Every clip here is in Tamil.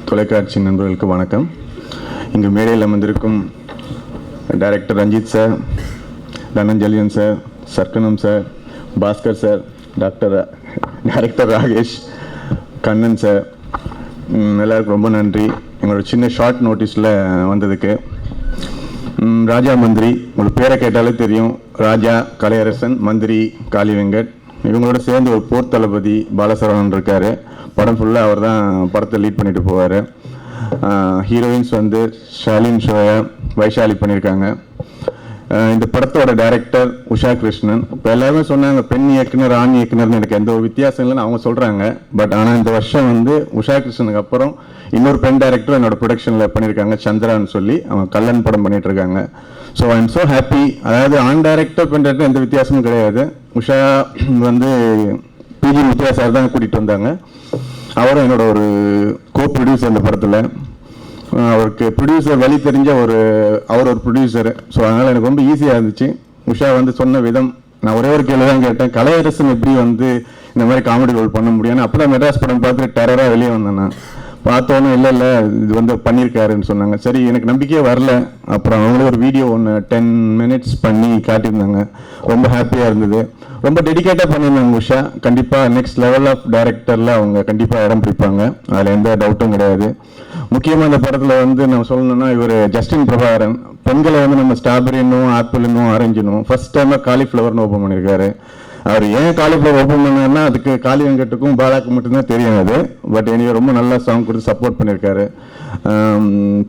தொலைக்காட்சி நண்பர்களுக்கு வணக்கம். இங்கு மேடையில் அமர்ந்திருக்கும் director Ranjith sir, Dhananjayan sir, சர்க்கனம் sir, Bhaskar sir, director Rakesh, Kannan sir, எல்லாருக்கும் ரொம்ப நன்றி. எங்களோட சின்ன ஷார்ட் நோட்டீஸில் வந்ததுக்கு. ராஜா மந்திரி, உங்களுக்கு பேரை கேட்டாலே தெரியும். ராஜா கலையரசன், மந்திரி காளி வெங்கட். இவங்களோட சேர்ந்து ஒரு போர் தளபதி பாலசரவணன் இருக்கார். படம் ஃபுல்லாக அவர் தான் படத்தை லீட் பண்ணிட்டு போவார். ஹீரோயின்ஸ் வந்து ஷாலின் ஷோயா, வைஷாலி பண்ணியிருக்காங்க. இந்த படத்தோட டைரக்டர் உஷா கிருஷ்ணன். இப்போ எல்லாருமே சொன்னாங்க பெண் இயக்குனர் ஆண் இயக்குனர்னு, எனக்கு எந்த ஒரு வித்தியாசம் இல்லைன்னு அவங்க சொல்கிறாங்க. பட் ஆனால் இந்த வருஷம் வந்து உஷா கிருஷ்ணனுக்கு அப்புறம் இன்னொரு பெண் டைரக்டர் என்னோட ப்ரொடக்ஷனில் பண்ணியிருக்காங்க, சந்திரான்னு சொல்லி. அவங்க கல்லன் படம் பண்ணிட்டு இருக்காங்க. So I am so happy. அதாவது ஆண் டைரக்டர் பெண் டைரக்டர் எந்த வித்தியாசமும் கிடையாது. உஷா வந்து பிஜி முத்தியா சார் தான் கூட்டிகிட்டு வந்தாங்க. அவரும் என்னோட ஒரு கோ ப்ரொடியூசர் இந்த படத்தில். அவருக்கு ப்ரொடியூசர் வழி தெரிஞ்ச அவர் ஒரு ப்ரொடியூசரு. ஸோ அதனால் எனக்கு ரொம்ப ஈஸியாக இருந்துச்சு. உஷா வந்து சொன்ன விதம், நான் ஒரே ஒரு கேள்வி தான் கேட்டேன், கலையரசன் எப்படி வந்து இந்த மாதிரி காமெடி ரோல் பண்ண முடியும்னு. அப்போ தான் மெட்ராஸ் படம் பார்த்துட்டு டெரராக வெளியே வந்தேன். நான் பார்த்தோன்னே இல்லை இது வந்து பண்ணியிருக்காருன்னு சொன்னாங்க. சரி, எனக்கு நம்பிக்கையே வரல. அப்புறம் அவங்களே ஒரு வீடியோ ஒன்று 10 minutes பண்ணி காட்டியிருந்தாங்க. ரொம்ப ஹாப்பியாக இருந்தது. ரொம்ப டெடிக்கேட்டாக பண்ணியிருந்தாங்க உஷா. கண்டிப்பாக நெக்ஸ்ட் லெவல் ஆஃப் டைரக்டரில் அவங்க கண்டிப்பாக இடம் பிடிப்பாங்க, அதில் எந்த டவுட்டும் கிடையாது. முக்கியமாக இந்த படத்தில் வந்து நம்ம சொல்லணும்னா, இவர் ஜஸ்டின் பிரபாகரன். பெண்களை வந்து நம்ம ஸ்ட்ராபெரினும் ஆப்பிளுன்னும் ஆரஞ்சுனும் ஃபர்ஸ்ட் டைமாக காலிஃப்ளவர்னு ஓப்பன் பண்ணியிருக்காரு. அவர் ஏன் காலிஃப்ளவர் ஓப்பன் பண்ணாருன்னா அதுக்கு காளி வெங்கட்டுக்கும் பாலாக்கு மட்டும்தான் தெரியும் அது. பட் எனக்கு ரொம்ப நல்லா சாங் கொடுத்து சப்போர்ட் பண்ணியிருக்காரு.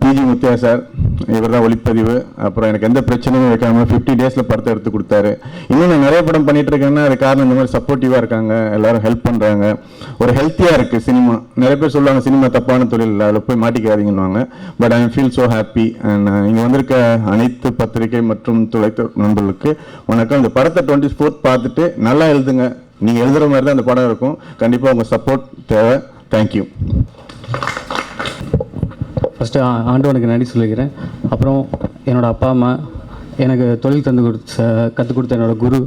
பிஜி முத்தியா சார், இவர் தான் ஒளிப்பதிவு. அப்புறம் எனக்கு எந்த பிரச்சனையும் வைக்காம 50 days படத்தை எடுத்து கொடுத்தாரு. இன்னும் நான் நிறைய படம் பண்ணிட்டு இருக்கேன்னா அது காரணம் இந்த மாதிரி சப்போர்ட்டிவாக இருக்காங்க, எல்லாரும் ஹெல்ப் பண்ணுறாங்க. ஒரு ஹெல்த்தியாக இருக்குது சினிமா. நிறைய பேர் சொல்லுவாங்க சினிமா தப்பான தொழில் இல்லை, அதில் போய் மாட்டிக்காதீங்கன்னுவாங்க. But I feel so happy. And இங்கே வந்திருக்க அனைத்து பத்திரிகை மற்றும் தொலைத்தொடர் நண்பர்களுக்கு வணக்கம். இந்த படத்தை 24th பார்த்துட்டு நல்லா எழுதுங்க. நீங்கள் எழுதுகிற மாதிரி தான் அந்த படம் இருக்கும். கண்டிப்பாக உங்கள் சப்போர்ட் தேவை. தேங்க்யூ. ஃபஸ்ட்டு ஆண்டவனுக்கு நன்றி சொல்லிக்கிறேன். அப்புறம் என்னோடய அப்பா அம்மா, எனக்கு தொழில் கற்றுக் கொடுத்த என்னோடய குரு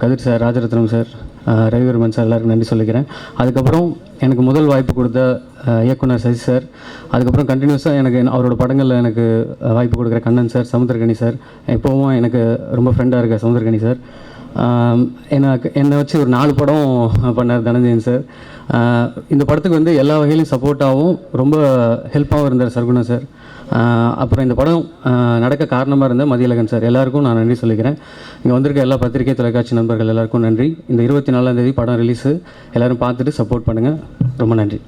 Kathir sir, Rajarathnam sir, Ravivarman sir, எல்லாருக்கும் நன்றி சொல்லிக்கிறேன். அதுக்கப்புறம் எனக்கு முதல் வாய்ப்பு கொடுத்த இயக்குனர் சசி சார். அதுக்கப்புறம் கண்டினியூஸாக எனக்கு அவரோட படங்களில் எனக்கு வாய்ப்பு கொடுக்குற கண்ணன் சார், சமுத்திரகனி சார், எப்போவும் எனக்கு ரொம்ப ஃப்ரெண்டாக இருக்க சமுத்திரகனி சார். என்னை வச்சு ஒரு 4 படம் பண்ணார் தனஞ்சயன் சார். இந்த படத்துக்கு வந்து எல்லா வகையிலையும் சப்போர்ட்டாகவும் ரொம்ப ஹெல்ப்பாகவும் இருந்தார் சர்க்குணா சார். அப்புறம் இந்த படம் நடக்க காரணமாக இருந்த மதியழகன் சார். எல்லாருக்கும் நான் நன்றி சொல்லிக்கிறேன். இங்கே வந்திருக்க எல்லா பத்திரிகை தொலைக்காட்சி நண்பர்கள் எல்லாருக்கும் நன்றி. இந்த 24ஆம் தேதி படம் ரிலீஸு. எல்லோரும் பார்த்துட்டு சப்போர்ட் பண்ணுங்கள். ரொம்ப நன்றி.